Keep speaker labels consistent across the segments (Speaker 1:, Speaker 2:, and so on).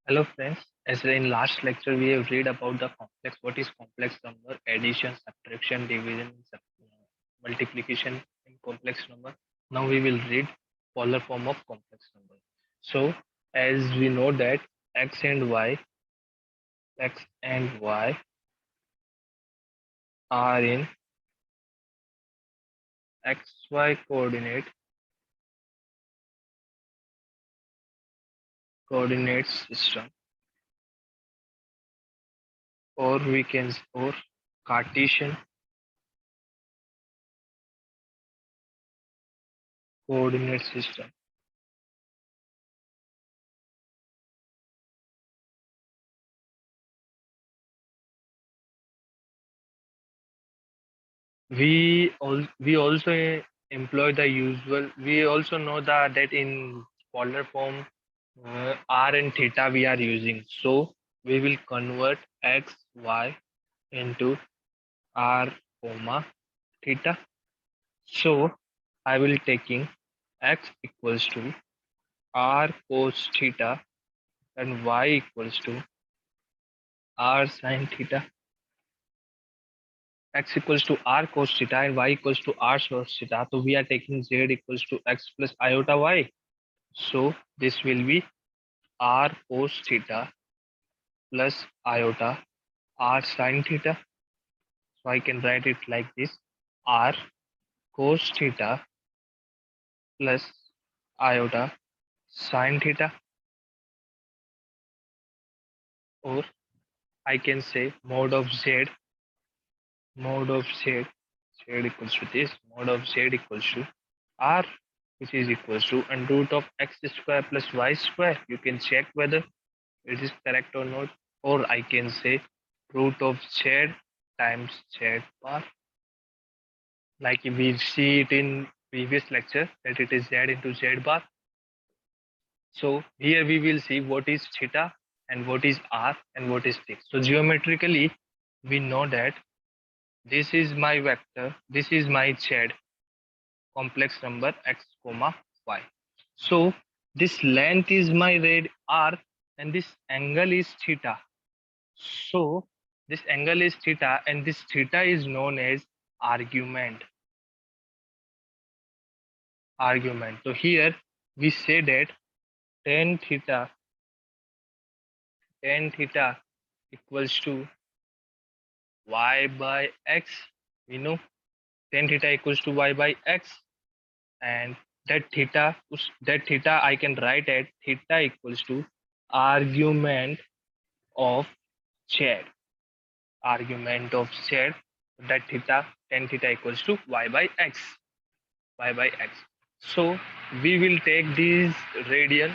Speaker 1: Hello friends, as in last lecture we have read about the what is complex number, addition, subtraction, division, multiplication in complex number. Now we will read polar form of complex number. So as we know that x and y are in xy coordinate system, or we can or Cartesian coordinate system. We also employ the usual. We also know that in polar form r and theta we are using. So we will convert x y into r comma theta. So I will taking x equals to r cos theta and y equals to r sin theta. X equals to r cos theta and y equals to r cos theta. So we are taking z equals to x plus iota y. So this will be r cos theta plus iota r sin theta. So I can write it like this: r cos theta plus iota sin theta, or I can say mod of z equals to this, mod of z equals to r, which is equals to and root of x square plus y square. You can check whether it is correct or not, or I can say root of z times z bar, like we see it in previous lecture that it is z into z bar. So here we will see what is theta and what is r and what is this. So geometrically we know that this is my vector, this is my z, complex number x comma y. So this length is my red r and this angle is theta. So this angle is theta and this theta is known as argument. So here we say that tan theta equals to y by x. We know tan theta equals to y by x, and that theta I can write at theta equals to argument of z. Argument of z, that theta tan theta equals to y by x. So we will take this radian.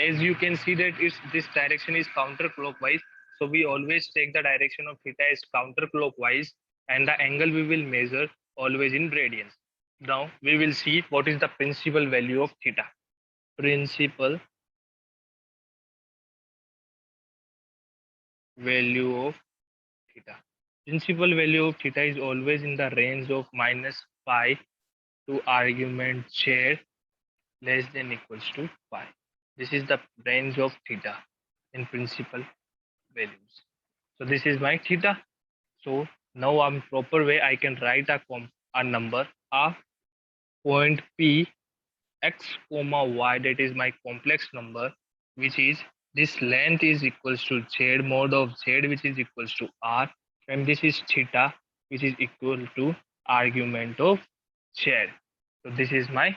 Speaker 1: As you can see that this direction is counterclockwise. So we always take the direction of theta as counterclockwise, and the angle we will measure always in radians. Now we will see what is the principal value of theta. Principal value of theta. Principal value of theta is always in the range of minus pi to argument z less than equals to pi. This is the range of theta in principal values. So this is my theta. So now on proper way I can write a number, a point p x comma y, that is my complex number, which is this length is equals to z mod of z, which is equals to r, and this is theta, which is equal to argument of z. So this is my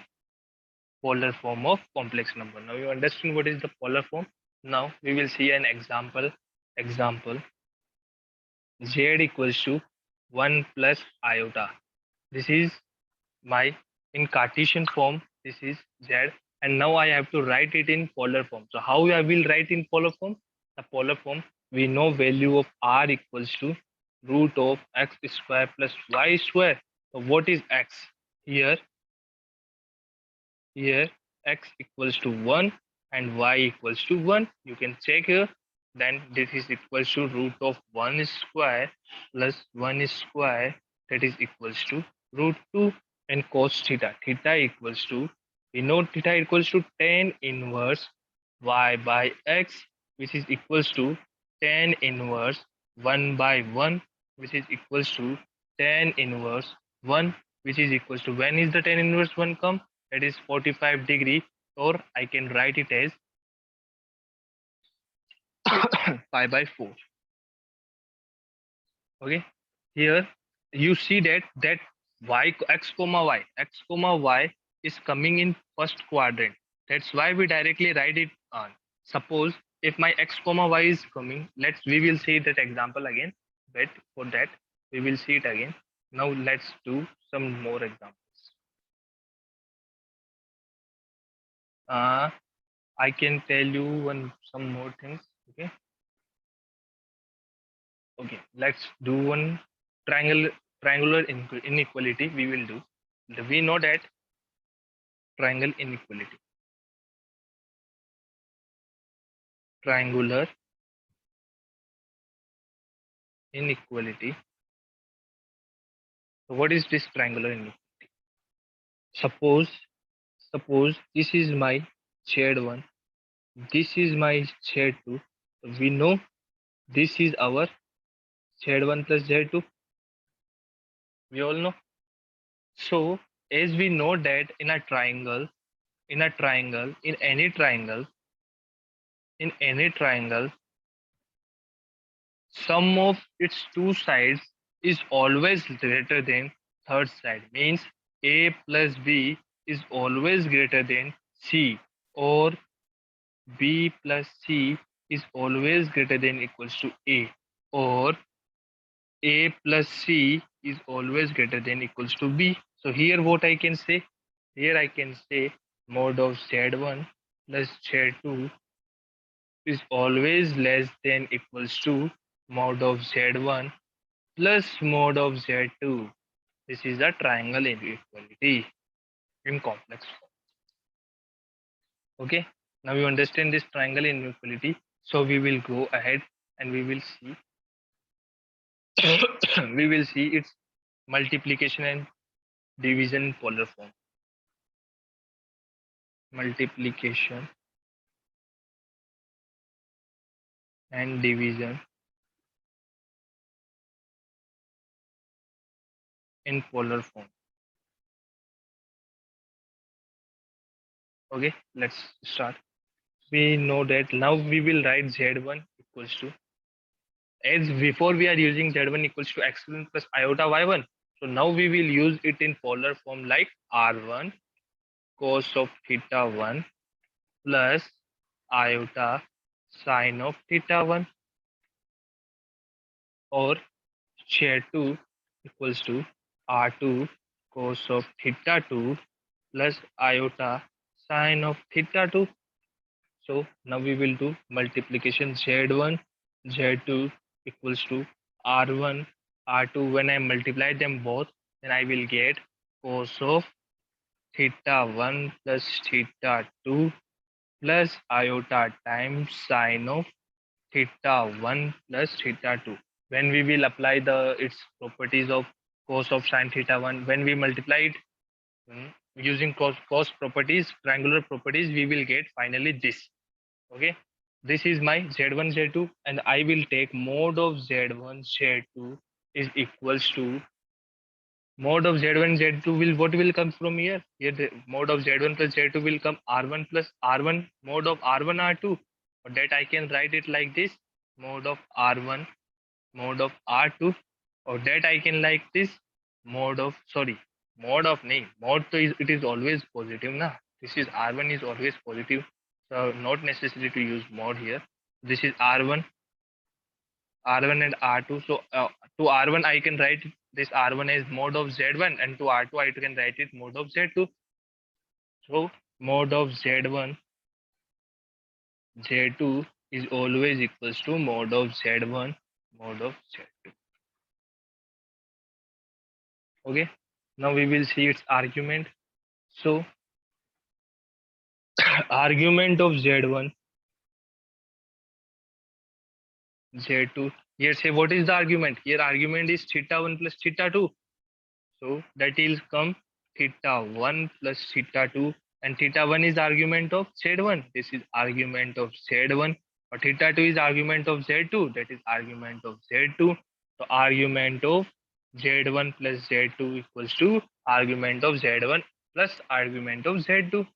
Speaker 1: polar form of complex number. Now you understand what is the polar form. Now we will see an example. Example: z equals to 1 plus iota. This is my in Cartesian form. This is z, and now I have to write it in polar form. So how I will write in polar form? The polar form, we know value of r equals to root of x square plus y square. So what is x? Here x equals to 1 and y equals to 1. You can check here. Then this is equals to root of 1 square plus 1 square, that is equals to root 2, and cos theta. Theta equals to, we know theta equals to tan inverse y by x, which is equals to tan inverse 1 by 1, which is equals to tan inverse 1, which is equals to, when is the tan inverse 1 come? That is 45 degree, or I can write it as pi by 4. Okay, here you see that x comma y is coming in first quadrant. That's why we directly write it on. Suppose if my x comma y is coming, we will see that example again, but for that we will see it again. Now let's do some more examples. uh I can tell you some more things. Okay, okay, let's do one triangular inequality. We will do, we know that triangle inequality, triangular inequality. So what is this triangular inequality? suppose Suppose this is my shared one, this is my shared two. So we know this is our shared one plus z2, we all know. So as we know that in a triangle, in any triangle, sum of its two sides is always greater than third side. Means a plus b is always greater than c, or b plus c is always greater than equals to a, or a plus c is always greater than equals to b. So here what I can say? Here I can say mod of z1 plus z2 is always less than equals to mod of z1 plus mod of z2. This is a triangle inequality in complex form. Okay, now you understand this triangle inequality. So we will go ahead and we will see we will see its multiplication and division in polar form. Multiplication and division in polar form. Okay, let's start. We know that now we will write z1 equals to, as before we are using z1 equals to x1 plus iota y1. So now we will use it in polar form like r1 cos of theta 1 plus iota sine of theta 1, or z2 equals to r2 cos of theta 2 plus iota sine of theta 2. So now we will do multiplication z1, z2 equals to r1, r2. When I multiply them both, then I will get cos of theta 1 plus theta 2 plus iota times sine of theta 1 plus theta 2. When we will apply the its properties of cos of sine theta 1, when we multiply it using cos properties, triangular properties, we will get finally this. Okay, this is my z1 z2, and I will take mod of z1 z2 is equals to mod of z1 z2 will, what will come from here? Here the mod of z1 plus z2 will come r1 plus r1 mod of r1 r2, or that I can write it like this, mod of r1 mod of r2, or that I can like this, mod of, sorry, mod of name, mod to is, it is always positive na, this is r1 is always positive, so not necessary to use mod here. This is r1 and r2. So to r1 I can write this r1 as mod of z1, and to r2 I can write it mod of z2. So mod of z1 z2 is always equals to mod of z1 mod of z2. Okay, now we will see its argument. So argument of z1 z2, here say what is the argument? Here argument is theta 1 plus theta 2. So that will come theta 1 plus theta 2, and theta 1 is argument of z1. This is argument of z1. or theta 2 is argument of Z2, that is argument of Z2. So argument of Z1 plus Z2 equals to argument of Z1 plus argument of Z2.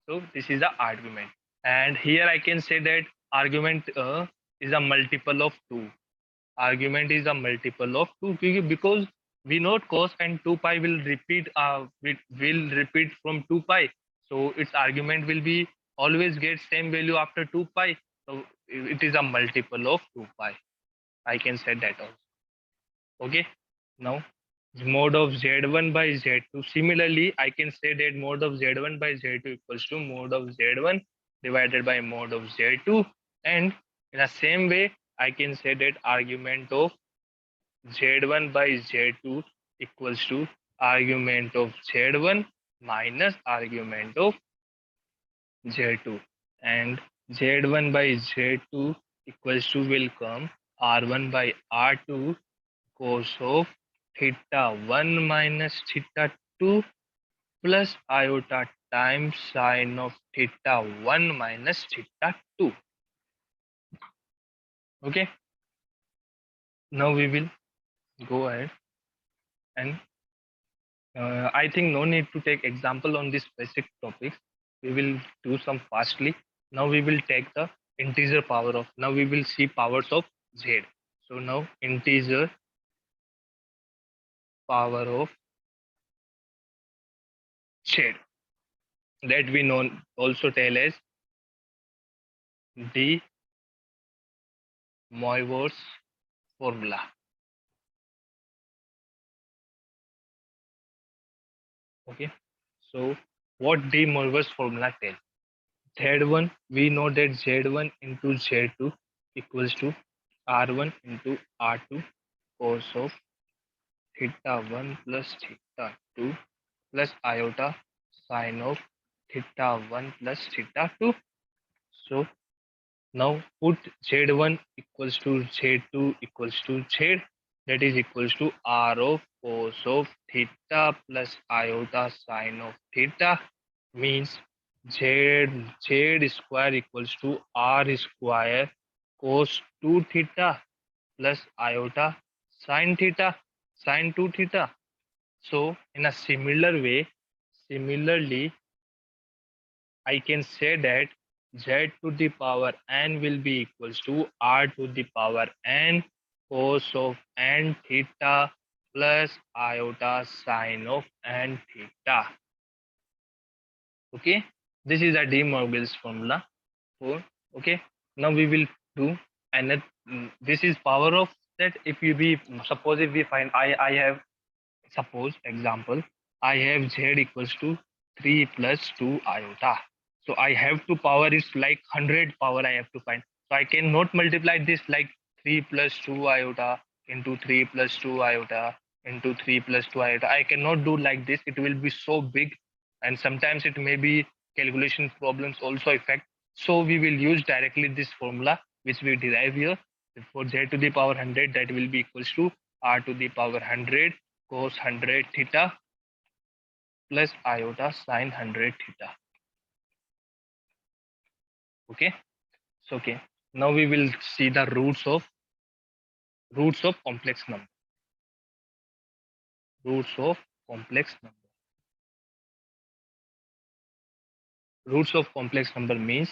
Speaker 1: So this is the argument. And here I can say that argument is a multiple of 2. Argument is a multiple of 2 because we know cos and 2 pi will repeat from 2 pi. So its argument will be always get same value after 2 pi. So it is a multiple of 2 pi. I can say that also. Okay. Now mode of Z1 by Z2. Similarly, I can say that mode of Z1 by Z2 equals to mode of Z1 divided by mode of Z2. And in the same way, I can say that argument of Z1 by Z2 equals to argument of Z1 minus argument of Z2. And Z1 by Z2 equals to will come R1 by R2 cos of theta 1 minus theta 2 plus iota times sine of theta 1 minus theta 2. Okay. Now we will go ahead and I think no need to take example on this basic topics. We will do some fastly. Now we will take the integer power of. Now we will see powers of z. So now integer power of z, that we know also tell as De Moivre's formula. Okay. So what De Moivre's formula tells? Z1, we know that Z1 into Z2 equals to R1 into R2 cos of theta 1 plus theta 2 plus iota sine of theta 1 plus theta 2. So now put Z1 equals to Z2 equals to Z, that is equals to R of cos of theta plus iota sine of theta, means Z square equals to R square cos 2 theta plus iota sine theta, sine 2 theta. So in a similarly, I can say that z to the power n will be equals to r to the power n cos of n theta plus iota sine of n theta. Okay, this is a De Moivre's formula. Okay, now we will do another. This is power of that. If you be suppose if we find I have suppose example I have z equals to 3 plus 2 iota. So I have to power is like 100 power I have to find. So I cannot multiply this like 3 plus 2 iota into 3 plus 2 iota into 3 plus 2 iota. I cannot do like this. It will be so big, and sometimes it may be calculation problems also affect. So we will use directly this formula which we derive here. For z to the power 100, that will be equals to r to the power 100 cos 100 theta plus iota sine 100 theta. Okay. So okay. Now we will see the roots of complex number. Roots of complex number. Roots of complex number means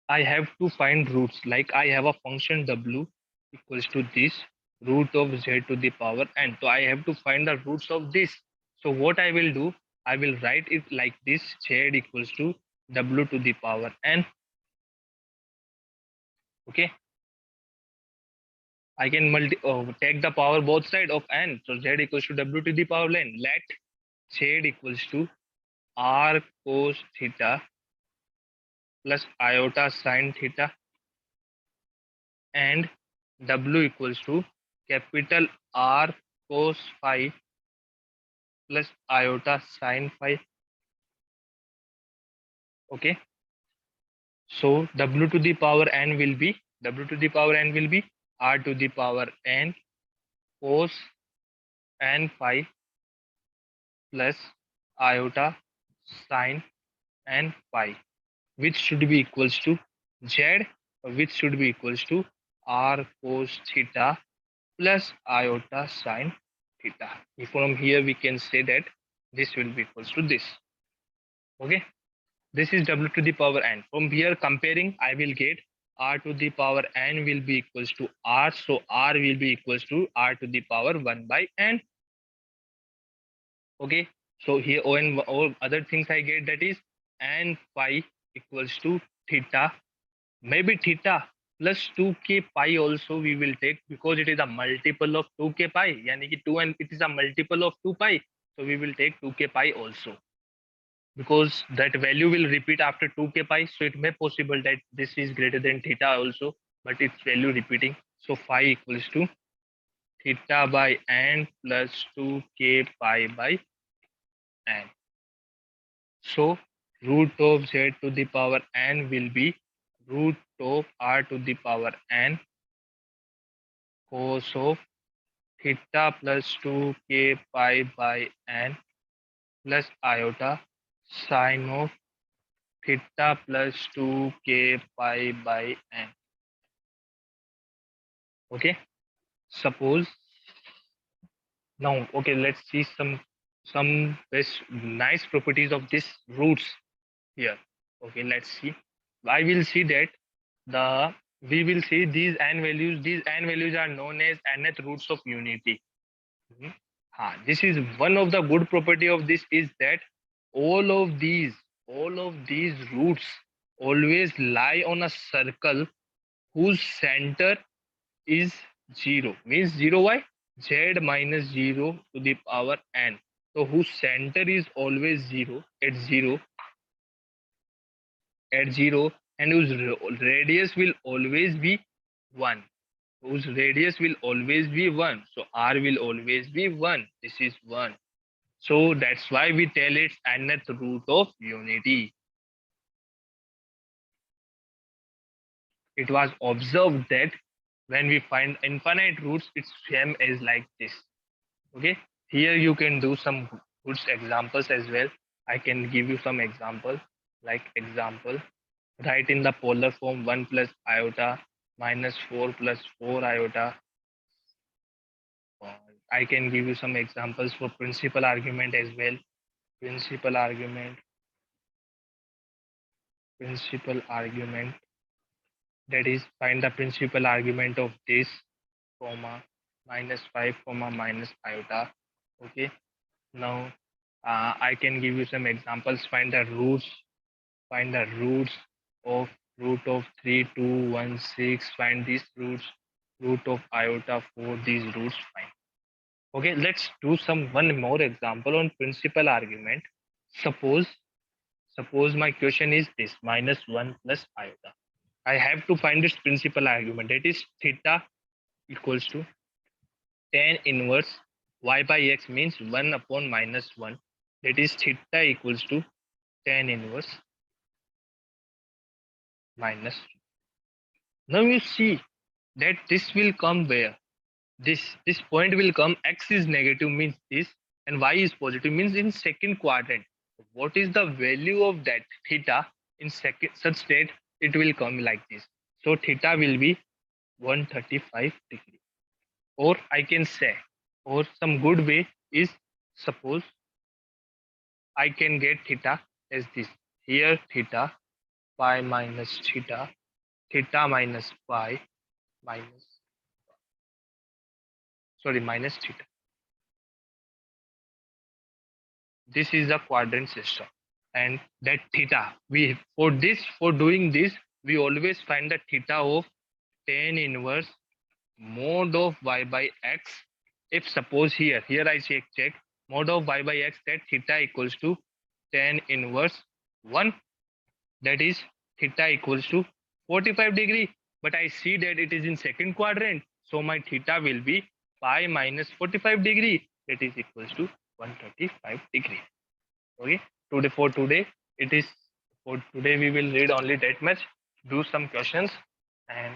Speaker 1: I have to find roots. Like I have a function w equals to this root of z to the power n. So I have to find the roots of this. So what I will do, I will write it like this: z equals to w to the power n. Okay. I can take the power both side of n. So z equals to w to the power n. Let z equals to r cos theta plus iota sine theta and w equals to capital R cos phi plus iota sine phi. Okay. So w to the power n will be r to the power n cos n phi plus iota sine n phi. which should be equals to Z, which should be equals to R cos theta plus iota sine theta. From here we can say that this will be equals to this. Okay, this is w to the power n. From here comparing, I will get r to the power n will be equals to r, so r will be equals to r to the power 1 by n. Okay, so here all other things I get, that is n phi equals to theta, maybe theta plus 2k pi also we will take, because it is a multiple of 2k pi, yani ki 2 and it is a multiple of 2 pi, so we will take 2k pi also, because that value will repeat after 2k pi, so it may possible that this is greater than theta also, but its value repeating, so phi equals to theta by n plus 2k pi by n. So root of z to the power n will be root of r to the power n cos of theta plus 2k pi by n plus iota sine of theta plus 2k pi by n. Okay, suppose now, okay, let's see some best nice properties of this roots here. Okay, let's see. I will see that the we will see these n values. These n values are known as nth roots of unity. Mhm. This is one of the good property of this is that all of these roots always lie on a circle whose center is 0. Means 0 why? Z minus 0 to the power n. So whose center is always 0 at 0 at 0, and whose radius will always be 1. Whose radius will always be 1. So r will always be 1. This is 1. So that's why we tell it's nth root of unity. It was observed that when we find infinite roots, it's same as like this. Okay, here you can do some good examples as well. I can give you some example. Like example, write in the polar form 1 plus iota minus 4 plus 4 iota. Or I can give you some examples for principal argument as well. Principal argument, principal argument, that is find the principal argument of this comma minus 5 comma minus iota. Okay, now I can give you some examples. Find the roots of root of 3 2 1 6. Find these roots, root of iota 4, these roots find. Okay, let's do some one more example on principal argument. suppose Suppose my question is this: minus 1 plus iota. I have to find its principal argument, that is theta equals to tan inverse y by x, means 1 upon minus 1, that is theta equals to tan inverse minus 2. Now you see that this will come where? This point will come, x is negative means this, and y is positive means in second quadrant. What is the value of that theta in second such state? It will come like this. So theta will be 135 degree. Or I can say, or some good way is, suppose I can get theta as this. Here theta, pi minus theta, theta minus pi minus, sorry, minus theta. This is the quadrant system, and that theta, we for doing this we always find the theta of tan inverse mod of y by x. If suppose here I check mod of y by x, that theta equals to tan inverse 1, that is theta equals to 45 degree, but I see that it is in second quadrant, so my theta will be pi minus 45 degree, that is equals to 135 degree. Okay, today it is, for today we will read only that much. Do some questions, and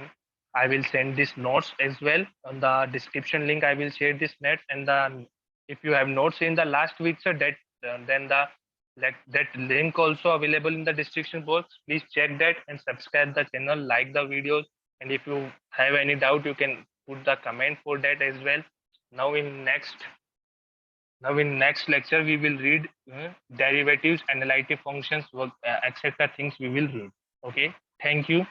Speaker 1: I will send this notes as well on the description link. I will share this net, and the if you have notes in the last week, sir, that then the that link also available in the description box. Please check that and subscribe the channel, like the videos, and if you have any doubt, you can put the comment for that as well. Now in next lecture, we will read derivatives, analytic functions, etc. things we will read. Okay. Thank you.